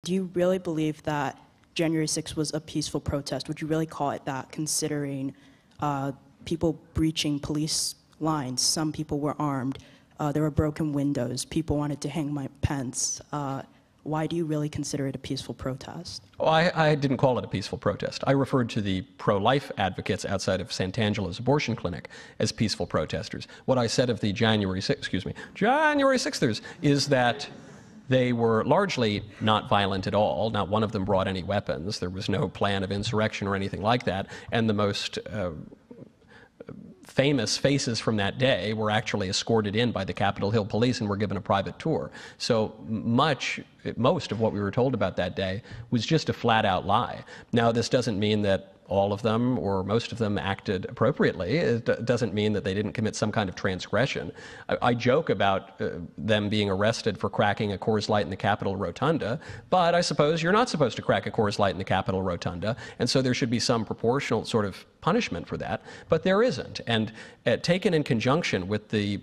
do you really believe that January 6th was a peaceful protest? Would you really call it that, considering people breaching police lines? Some people were armed. There were broken windows. People wanted to hang Mike Pence. Why do you really consider it a peaceful protest? Oh, I didn't call it a peaceful protest. I referred to the pro-life advocates outside of Sant'Angela's abortion clinic as peaceful protesters. What I said of the January 6thers is that they were largely not violent at all. Not one of them brought any weapons. There was no plan of insurrection or anything like that. And the most famous faces from that day were actually escorted in by the Capitol Hill police and were given a private tour. So most of what we were told about that day was just a flat-out lie. Now, this doesn't mean that all of them or most of them acted appropriately. It doesn't mean that they didn't commit some kind of transgression. I joke about them being arrested for cracking a Coors Light in the Capitol Rotunda, but I suppose you're not supposed to crack a Coors Light in the Capitol Rotunda, and so there should be some proportional sort of punishment for that, but there isn't. And taken in conjunction with the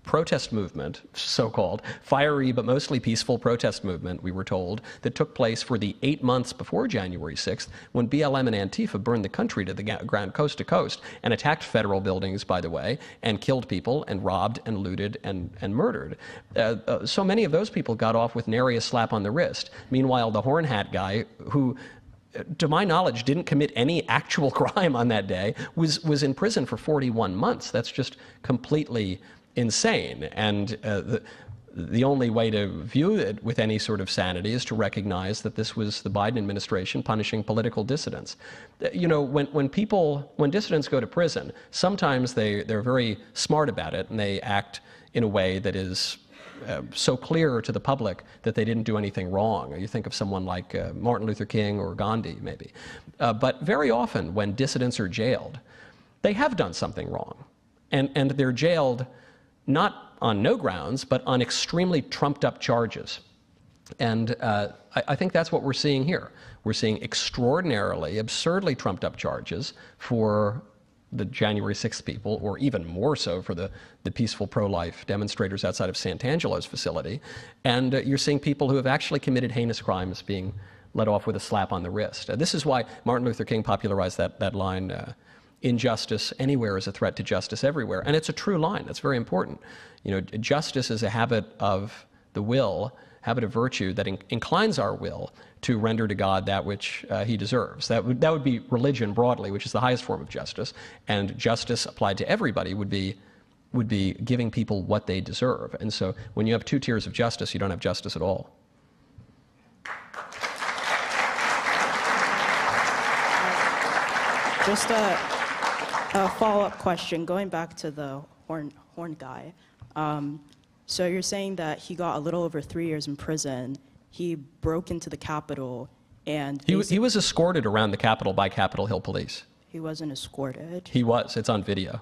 protest movement, so-called fiery but mostly peaceful protest movement, we were told, that took place for the 8 months before January 6th, when BLM and Antifa burned the country to the ground coast to coast and attacked federal buildings, by the way, and killed people and robbed and looted and murdered. So many of those people got off with nary a slap on the wrist. Meanwhile, the horn hat guy, who to my knowledge didn't commit any actual crime on that day, was in prison for 41 months. That's just completely insane. And the only way to view it with any sort of sanity is to recognize that this was the Biden administration punishing political dissidents. You know, when dissidents go to prison, sometimes they're very smart about it and they act in a way that is so clear to the public that they didn't do anything wrong. You think of someone like Martin Luther King or Gandhi, maybe. But very often when dissidents are jailed, they have done something wrong. And they're jailed not on no grounds, but on extremely trumped-up charges. And I think that's what we're seeing here. We're seeing extraordinarily, absurdly trumped-up charges for the January 6th people, or even more so for the peaceful pro-life demonstrators outside of Sant'Angelo's facility. And you're seeing people who have actually committed heinous crimes being let off with a slap on the wrist. This is why Martin Luther King popularized that line, injustice anywhere is a threat to justice everywhere. And it's a true line. That's very important. You know, justice is a habit of the will, habit of virtue that inclines our will to render to God that which he deserves. That would be religion broadly, which is the highest form of justice. And justice applied to everybody would be giving people what they deserve. And so when you have two tiers of justice, you don't have justice at all. Just a follow-up question, going back to the horn guy. So you're saying that he got a little over 3 years in prison. He broke into the Capitol and... He was escorted around the Capitol by Capitol Hill police. He wasn't escorted? He was. It's on video.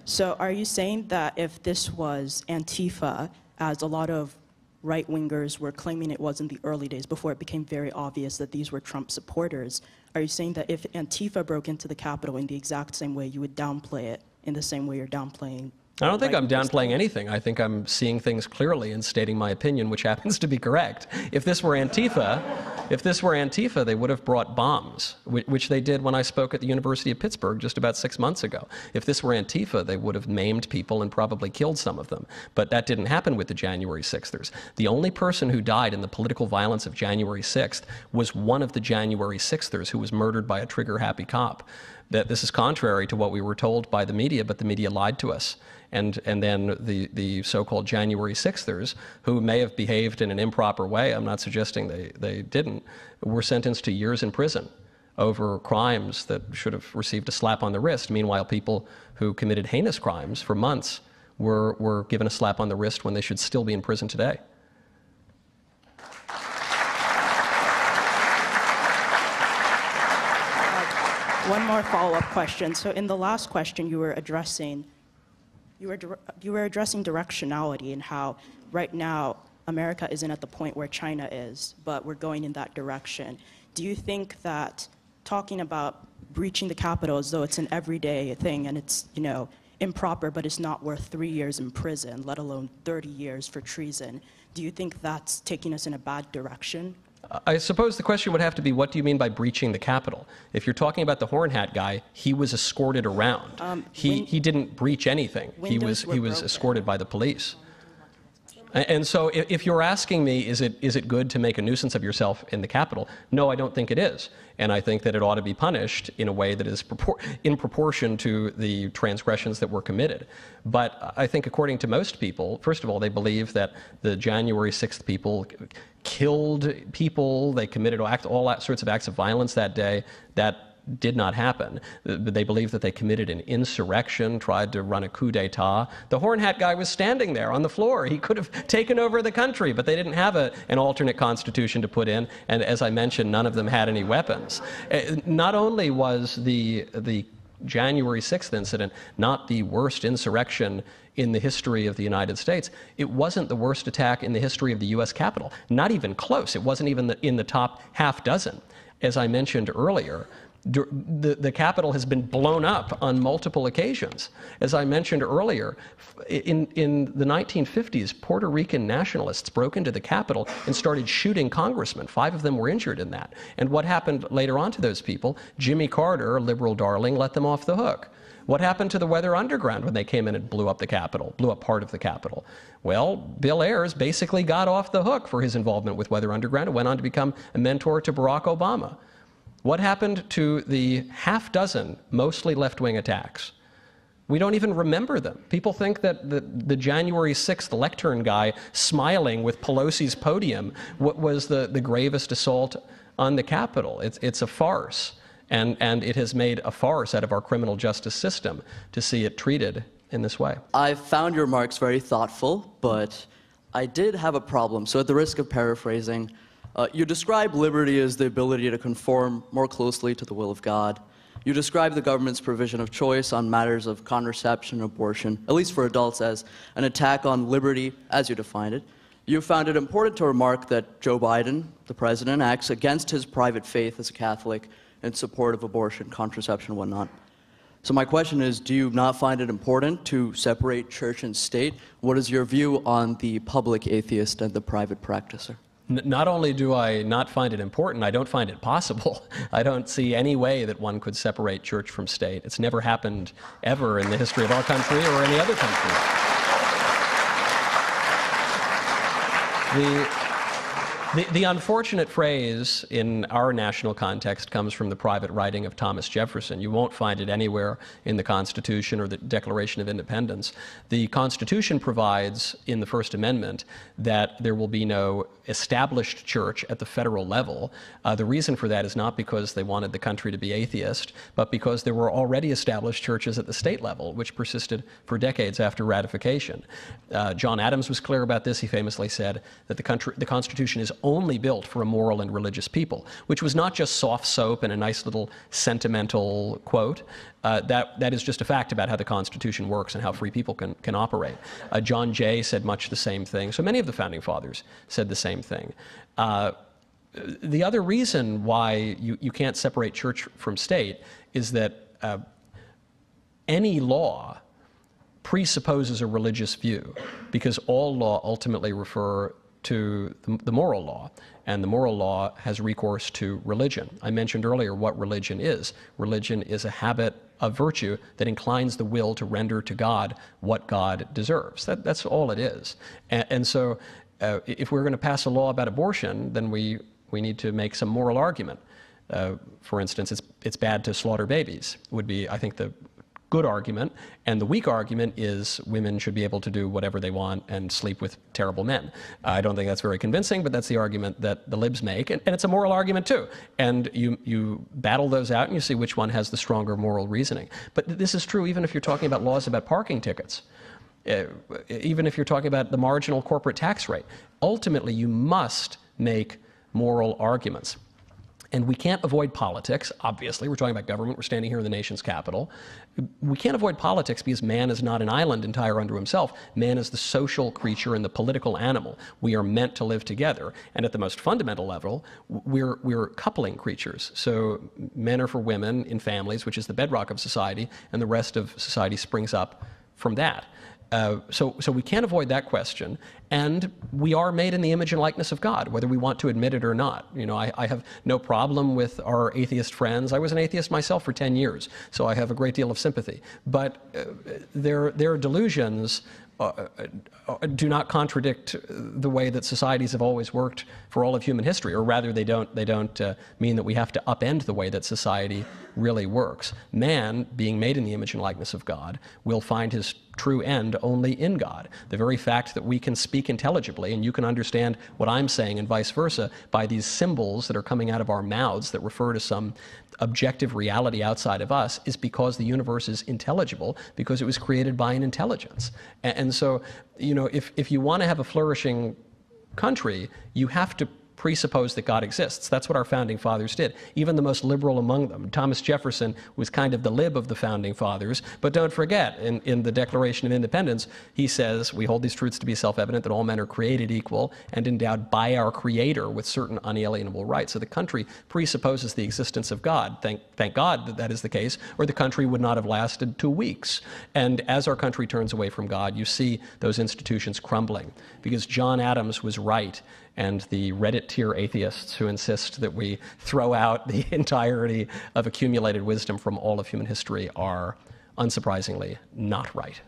So are you saying that if this was Antifa, as a lot of right-wingers were claiming it was in the early days before it became very obvious that these were Trump supporters, are you saying that if Antifa broke into the Capitol in the exact same way, you would downplay it in the same way you're downplaying? I don't think I'm downplaying anything. I think I'm seeing things clearly and stating my opinion, which happens to be correct. If this were Antifa, they would have brought bombs, which they did when I spoke at the University of Pittsburgh just about 6 months ago. If this were Antifa, they would have maimed people and probably killed some of them. But that didn't happen with the January 6thers. The only person who died in the political violence of January 6th was one of the January 6thers who was murdered by a trigger-happy cop. That this is contrary to what we were told by the media, but the media lied to us. And then the so-called January 6thers, who may have behaved in an improper way, I'm not suggesting they didn't, were sentenced to years in prison over crimes that should have received a slap on the wrist. Meanwhile, people who committed heinous crimes for months were given a slap on the wrist when they should still be in prison today. One more follow-up question. So in the last question, you were addressing directionality and how right now America isn't at the point where China is, but we're going in that direction. Do you think that talking about breaching the Capitol as though it's an everyday thing and it's, you know, improper, but it's not worth 3 years in prison, let alone 30 years for treason, Do you think that's taking us in a bad direction? I suppose the question would have to be, what do you mean by breaching the Capitol? If you're talking about the horn hat guy, he was escorted around. He didn't breach anything. He was escorted by the police. And so if you're asking me, is it good to make a nuisance of yourself in the Capitol? No, I don't think it is. And I think that it ought to be punished in a way that is in proportion to the transgressions that were committed. But I think according to most people, first of all, they believe that the January 6th people killed people, they committed all sorts of acts of violence that day. That did not happen. They believe that they committed an insurrection, tried to run a coup d'etat. The horn hat guy was standing there on the floor. He could have taken over the country, but they didn't have an alternate constitution to put in. And as I mentioned, none of them had any weapons. Not only was the January 6th incident not the worst insurrection in the history of the United States, it wasn't the worst attack in the history of the U.S. Capitol. Not even close. It wasn't even in the top half dozen. As I mentioned earlier, the Capitol has been blown up on multiple occasions. As I mentioned earlier, in the 1950s, Puerto Rican nationalists broke into the Capitol and started shooting congressmen. 5 of them were injured in that. And what happened later on to those people? Jimmy Carter, a liberal darling, let them off the hook. What happened to the Weather Underground when they came in and blew up the Capitol, blew up part of the Capitol? Well, Bill Ayers basically got off the hook for his involvement with Weather Underground and went on to become a mentor to Barack Obama. What happened to the half dozen mostly left-wing attacks? We don't even remember them. People think that the January 6th lectern guy smiling with Pelosi's podium was the gravest assault on the Capitol. It's a farce, and it has made a farce out of our criminal justice system to see it treated in this way. I found your remarks very thoughtful, but I did have a problem. So at the risk of paraphrasing, you describe liberty as the ability to conform more closely to the will of God. You describe the government's provision of choice on matters of contraception and abortion, at least for adults, as an attack on liberty, as you defined it. You found it important to remark that Joe Biden, the president, acts against his private faith as a Catholic in support of abortion, contraception, and whatnot. So my question is, do you not find it important to separate church and state? What is your view on the public atheist and the private practicer? Not only do I not find it important, I don't find it possible. I don't see any way that one could separate church from state. It's never happened ever in the history of our country or any other country. The unfortunate phrase in our national context comes from the private writing of Thomas Jefferson. You won't find it anywhere in the Constitution or the Declaration of Independence. The Constitution provides in the First Amendment that there will be no established church at the federal level. The reason for that is not because they wanted the country to be atheist, but because there were already established churches at the state level, which persisted for decades after ratification. John Adams was clear about this. He famously said that the Constitution is only built for a moral and religious people, which was not just soft soap and a nice little sentimental quote. That is just a fact about how the Constitution works and how free people can operate. John Jay said much the same thing. So many of the Founding Fathers said the same thing. The other reason why you can't separate church from state is that any law presupposes a religious view, because all law ultimately refer to the moral law, and the moral law has recourse to religion. I mentioned earlier what religion is. Religion is a habit of virtue that inclines the will to render to God what God deserves. That's all it is. And so if we're going to pass a law about abortion, then we need to make some moral argument. For instance, it's bad to slaughter babies, would be, I think, the good argument, and the weak argument is women should be able to do whatever they want and sleep with terrible men. I don't think that's very convincing, but that's the argument that the libs make, and it's a moral argument too. And you battle those out and you see which one has the stronger moral reasoning. But this is true even if you're talking about laws about parking tickets. Even if you're talking about the marginal corporate tax rate. Ultimately, you must make moral arguments. And we can't avoid politics, obviously. We're talking about government. We're standing here in the nation's capital. We can't avoid politics because man is not an island entire unto himself. Man is the social creature and the political animal. We are meant to live together. And at the most fundamental level, we're coupling creatures. So men are for women in families, which is the bedrock of society, and the rest of society springs up from that. So we can't avoid that question. And we are made in the image and likeness of God, whether we want to admit it or not. You know, I have no problem with our atheist friends. I was an atheist myself for 10 years, so I have a great deal of sympathy. But their delusions do not contradict the way that societies have always worked for all of human history, or rather they don't mean that we have to upend the way that society really works. Man, being made in the image and likeness of God, will find his true end only in God. The very fact that we can speak intelligibly and you can understand what I'm saying and vice versa by these symbols that are coming out of our mouths that refer to some objective reality outside of us is because the universe is intelligible, because it was created by an intelligence. And so, you know, if you want to have a flourishing country, you have to presuppose that God exists. That's what our founding fathers did, even the most liberal among them. Thomas Jefferson was kind of the lib of the founding fathers, but don't forget, in the Declaration of Independence, he says, we hold these truths to be self-evident, that all men are created equal and endowed by our Creator with certain unalienable rights. So the country presupposes the existence of God. Thank God that that is the case, or the country would not have lasted 2 weeks. And as our country turns away from God, you see those institutions crumbling, because John Adams was right, and the Reddit tier atheists who insist that we throw out the entirety of accumulated wisdom from all of human history are, unsurprisingly, not right.